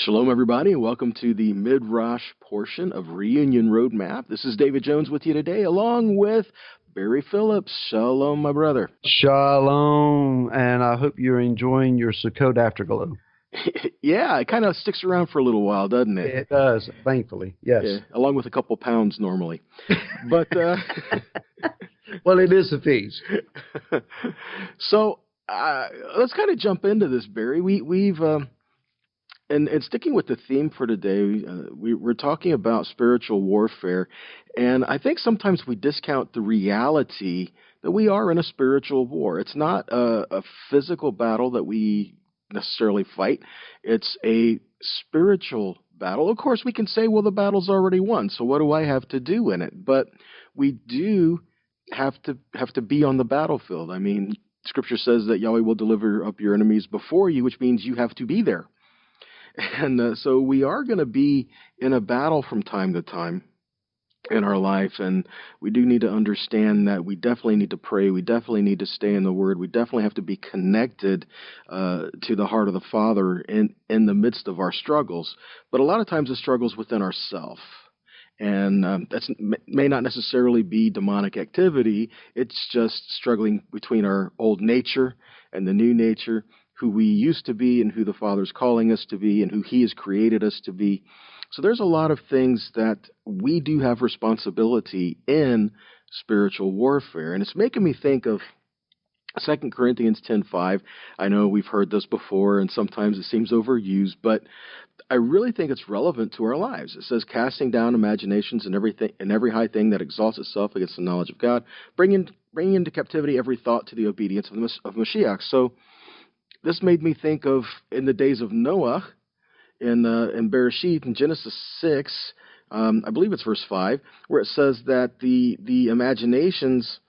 Shalom, everybody, and welcome to the Midrash portion of Reunion Roadmap. This is David Jones with you today, along with Barry Phillips. Shalom, my brother. Shalom, and I hope you're enjoying your Sukkot afterglow. Yeah, it kind of sticks around for a little while, doesn't it? It does, thankfully, yes. Yeah, along with a couple pounds normally. But well, it is a feast. So let's kind of jump into this, Barry. We've and sticking with the theme for today, we're talking about spiritual warfare, and I think sometimes we discount the reality that we are in a spiritual war. It's not a physical battle that we necessarily fight. It's a spiritual battle. Of course, we can say, well, the battle's already won, so what do I have to do in it? But we do have to be on the battlefield. I mean, Scripture says that Yahweh will deliver up your enemies before you, which means you have to be there. And so we are going to be in a battle from time to time in our life, and we do need to understand that we definitely need to pray. We definitely need to stay in the Word. We definitely have to be connected to the heart of the Father in the midst of our struggles. But a lot of times the struggle's within ourselves. And that may not necessarily be demonic activity. It's just struggling between our old nature and the new nature, who we used to be and who the Father's calling us to be and who He has created us to be. So there's a lot of things that we do have responsibility in spiritual warfare. And it's making me think of 2 Corinthians 10:5. I know we've heard this before, and sometimes it seems overused, but I really think it's relevant to our lives. It says, casting down imaginations and every high thing that exalts itself against the knowledge of God, bringing into captivity every thought to the obedience of Mashiach. So this made me think of in the days of Noah, in Bereshit, in Genesis 6, I believe it's verse 5, where it says that the imaginations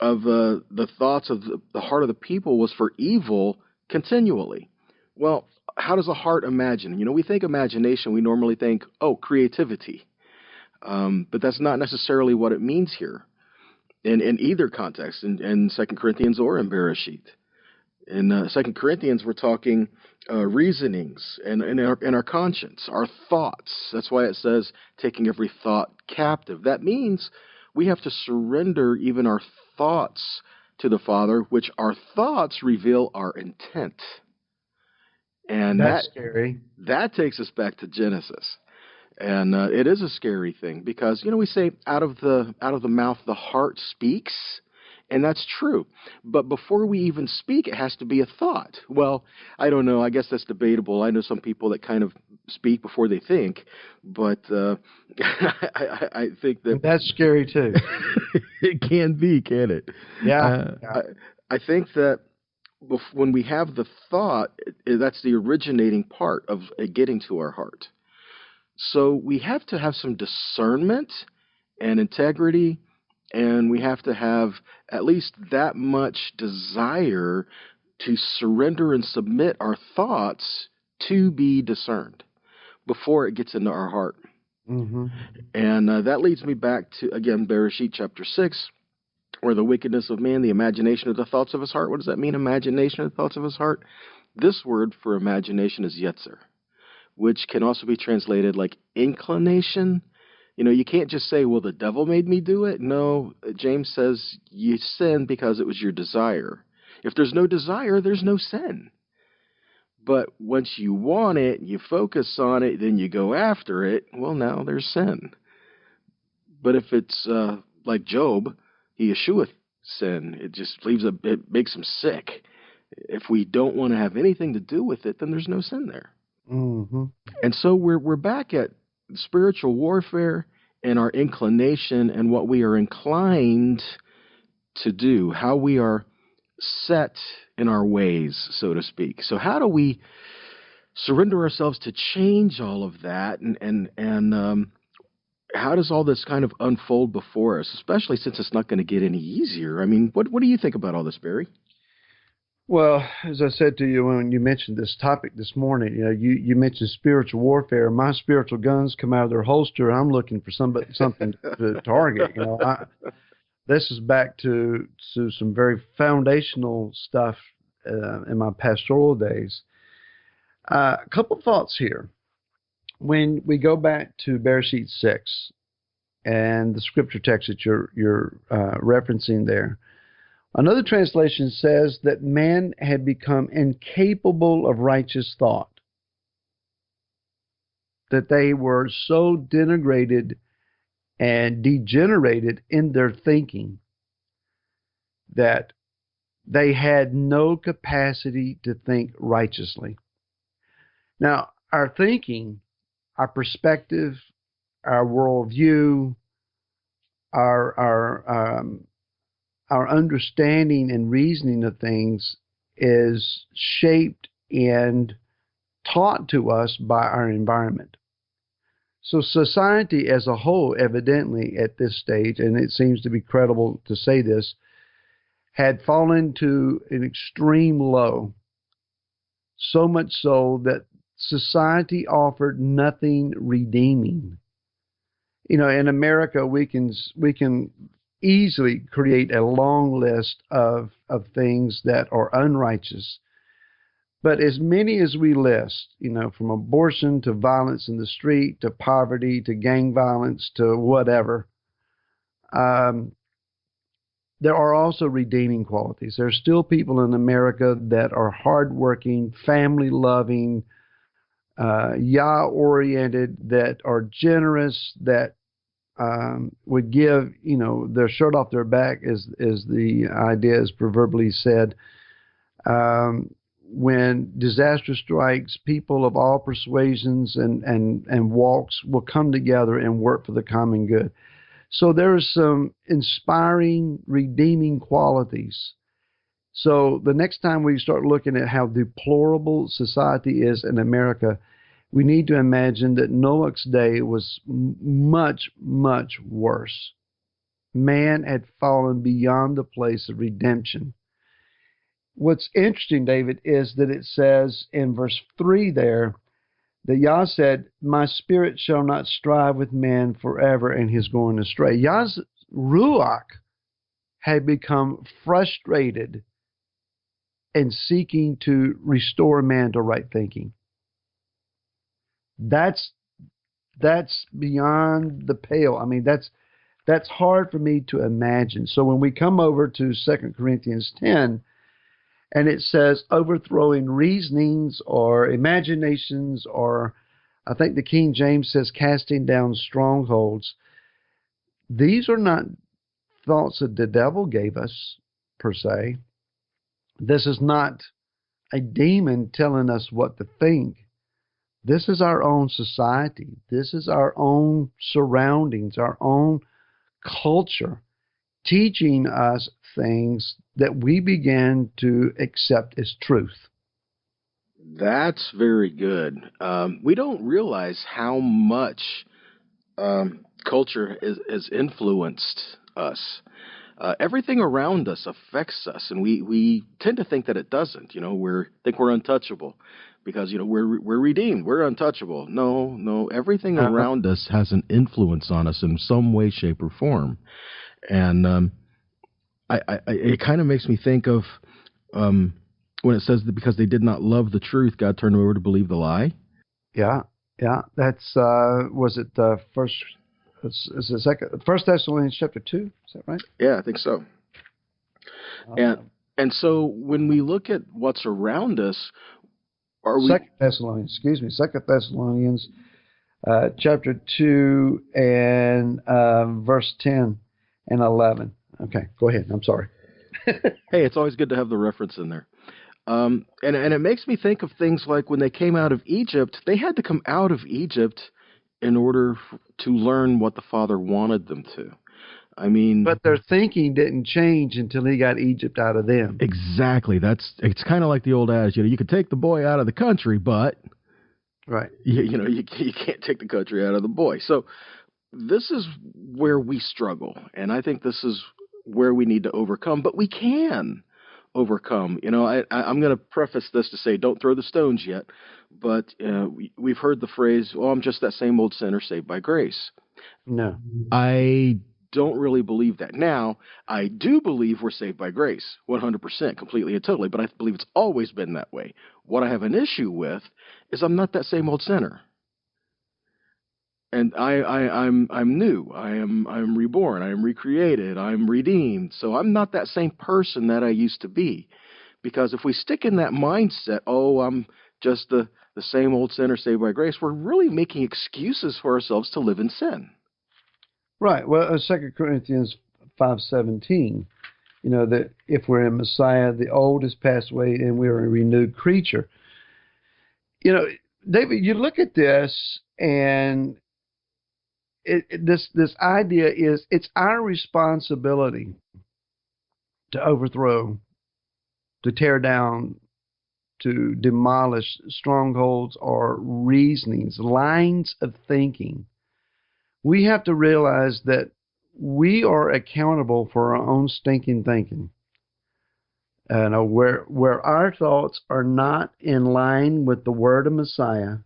of the thoughts of the heart of the people was for evil continually. Well, how does a heart imagine? You know, we think imagination, we normally think, oh, creativity. But that's not necessarily what it means here in either context, in 2 Corinthians or in Bereshit. In 2 Corinthians, we're talking reasonings and our conscience, our thoughts. That's why it says taking every thought captive. That means we have to surrender even our thoughts to the Father, which our thoughts reveal our intent. And that's scary. That takes us back to Genesis. And it is a scary thing because, you know, we say out of the mouth the heart speaks. And that's true. But before we even speak, it has to be a thought. Well, I don't know. I guess that's debatable. I know some people that kind of speak before they think. But I think that's scary, too. It can be, can it? Yeah. I think that when we have the thought, that's the originating part of it getting to our heart. So we have to have some discernment and integrity, and we have to have at least that much desire to surrender and submit our thoughts to be discerned before it gets into our heart. Mm-hmm. And that leads me back to, again, Bereshit chapter 6, where the wickedness of man, the imagination of the thoughts of his heart. What does that mean, imagination of the thoughts of his heart? This word for imagination is yetzer, which can also be translated like inclination. You know, you can't just say, well, the devil made me do it. No, James says you sin because it was your desire. If there's no desire, there's no sin. But once you want it, you focus on it, then you go after it, well, now there's sin. But if it's like Job, he escheweth sin. It just it makes him sick. If we don't want to have anything to do with it, then there's no sin there. Mm-hmm. And so we're back at spiritual warfare and our inclination and what we are inclined to do, how we are set in our ways, so to speak. So how do we surrender ourselves to change all of that, and how does all this kind of unfold before us, especially since it's not going to get any easier? I mean, what do you think about all this, Barry? Well, as I said to you when you mentioned this topic this morning, you know, you mentioned spiritual warfare. My spiritual guns come out of their holster. I'm looking for something to target. You know, this is back to some very foundational stuff in my pastoral days. A couple thoughts here. when we go back to Bereshit 6 and the scripture text that you're referencing there, another translation says that man had become incapable of righteous thought, that they were so denigrated and degenerated in their thinking that they had no capacity to think righteously. Now, our thinking, our perspective, our worldview, our understanding and reasoning of things is shaped and taught to us by our environment. So society as a whole, evidently at this stage, and it seems to be credible to say this, had fallen to an extreme low, so much so that society offered nothing redeeming. You know, in America, we can easily create a long list of things that are unrighteous. But as many as we list, you know, from abortion to violence in the street to poverty to gang violence to whatever, there are also redeeming qualities. There are still people in America that are hardworking, family-loving, Yah-oriented, that are generous, that would give, you know, their shirt off their back, as the idea is proverbially said. When disaster strikes, people of all persuasions and walks will come together and work for the common good. So there are some inspiring, redeeming qualities. So the next time we start looking at how deplorable society is in America, we need to imagine that Noah's day was much, much worse. Man had fallen beyond the place of redemption. What's interesting, David, is that it says in verse 3 there, that Yah said, my spirit shall not strive with man forever, and he's going astray. Yah's Ruach had become frustrated in seeking to restore man to right thinking. That's beyond the pale. I mean, that's hard for me to imagine. So when we come over to 2 Corinthians 10, and it says overthrowing reasonings or imaginations, or I think the King James says casting down strongholds. These are not thoughts that the devil gave us, per se. This is not a demon telling us what to think. This is our own society. This is our own surroundings, our own culture, teaching us things that we began to accept as truth. That's very good. We don't realize how much culture has influenced us. Everything around us affects us, and we tend to think that it doesn't. You know, we're untouchable because, you know, we're redeemed, we're untouchable. No, everything around us has an influence on us in some way, shape, or form, and it kind of makes me think of when it says that because they did not love the truth, God turned them over to believe the lie. Yeah. That's was it the first? Is it second? 1 Thessalonians chapter 2. Is that right? Yeah, I think so. And so when we look at what's around us, are we? 2 Thessalonians, chapter 2 and verse 10 and 11. Okay, go ahead. I'm sorry. Hey, it's always good to have the reference in there. And it makes me think of things like when they came out of Egypt, they had to come out of Egypt in order to learn what the Father wanted them to. I mean, but their thinking didn't change until he got Egypt out of them. Exactly. It's kind of like the old adage, you know, you could take the boy out of the country, but right, you know, you can't take the country out of the boy. So this is where we struggle, and I think this is where we need to overcome. But we can overcome. You know, I'm going to preface this to say, don't throw the stones yet. But we've heard the phrase, "Oh, I'm just that same old sinner saved by grace." No, I don't really believe that. Now, I do believe we're saved by grace, 100%, completely and totally, but I believe it's always been that way. What I have an issue with is I'm not that same old sinner. And I'm new. I'm reborn. I'm recreated. I'm redeemed. So I'm not that same person that I used to be. Because if we stick in that mindset, oh, I'm just the same old sinner saved by grace, we're really making excuses for ourselves to live in sin. Right. Well, 2 Corinthians 5:17, that if we're in Messiah, the old has passed away and we're a renewed creature. David, you look at this and this idea is it's our responsibility to overthrow, to tear down, to demolish strongholds or reasonings, lines of thinking. We have to realize that we are accountable for our own stinking thinking. Where our thoughts are not in line with the word of Messiah,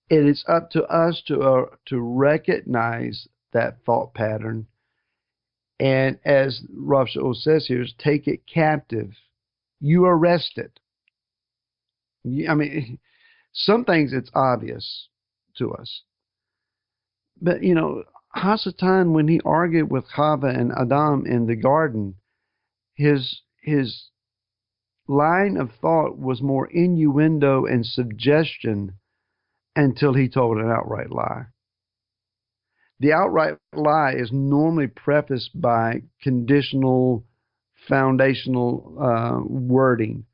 it is up to us to recognize that thought pattern, and as Rav Shaul says here, is take it captive. You arrest it. I mean, some things it's obvious to us, but Hasatan, when he argued with Chava and Adam in the garden, his line of thought was more innuendo and suggestion until he told an outright lie. The outright lie is normally prefaced by conditional, foundational wording,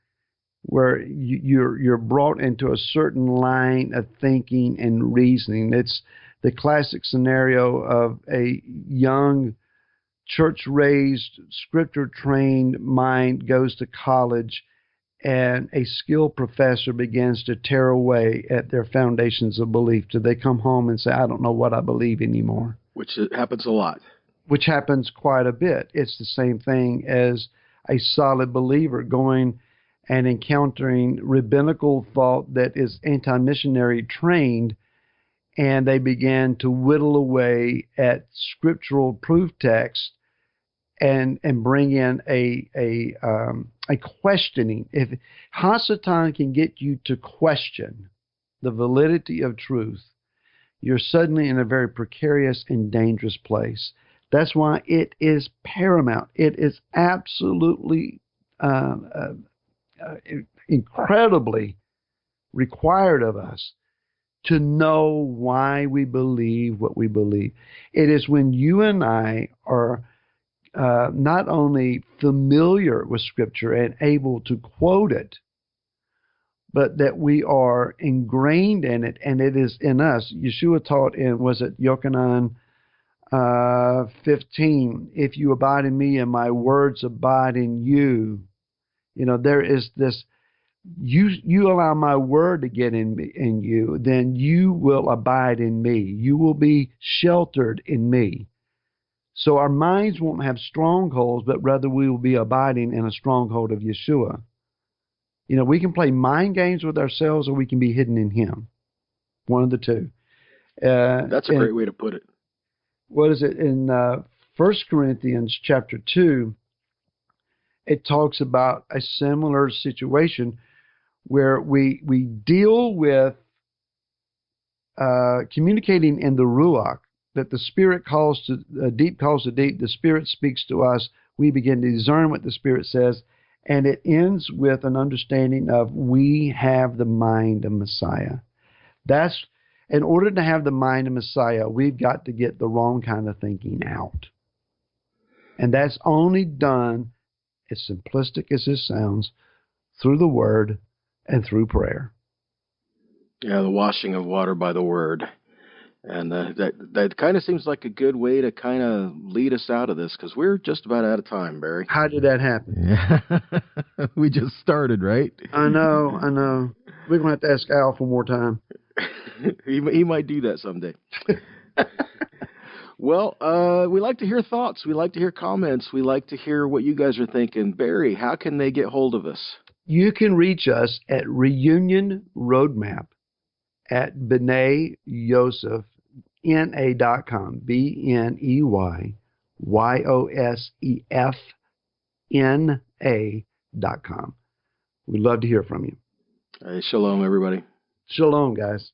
where you're brought into a certain line of thinking and reasoning. It's the classic scenario of a young, church-raised, scripture-trained mind goes to college, and a skilled professor begins to tear away at their foundations of belief till they come home and say, I don't know what I believe anymore. Which happens a lot. Which happens quite a bit. It's the same thing as a solid believer going and encountering rabbinical thought that is anti-missionary trained, and they begin to whittle away at scriptural proof text and bring in a questioning. If Hasatan can get you to question the validity of truth, you're suddenly in a very precarious and dangerous place. That's why it is paramount. It is absolutely incredibly required of us to know why we believe what we believe. It is when you and I are not only familiar with Scripture and able to quote it, but that we are ingrained in it and it is in us. Yeshua taught in, was it Yochanan 15, if you abide in me and my words abide in you, there is this, you allow my word to get in you, then you will abide in me. You will be sheltered in me. So our minds won't have strongholds, but rather we will be abiding in a stronghold of Yeshua. We can play mind games with ourselves or we can be hidden in him. One of the two. That's a great way to put it. What is it? In 1 Corinthians chapter 2, it talks about a similar situation where we deal with communicating in the Ruach, that the Spirit calls to deep calls to deep, the Spirit speaks to us, we begin to discern what the Spirit says, and it ends with an understanding of we have the mind of Messiah. That's, in order to have the mind of Messiah, we've got to get the wrong kind of thinking out. And that's only done, as simplistic as this sounds, through the Word and through prayer. Yeah, the washing of water by the Word. And that kind of seems like a good way to kind of lead us out of this, because we're just about out of time, Barry. How did that happen? Yeah. We just started, right? I know. We're going to have to ask Al for more time. He might do that someday. Well, we like to hear thoughts. We like to hear comments. We like to hear what you guys are thinking. Barry, how can they get hold of us? You can reach us at Reunion Roadmap at B'nai Yosef, na.com, BNEYOSEFNA.com. We'd love to hear from you. Shalom, everybody. Shalom, guys.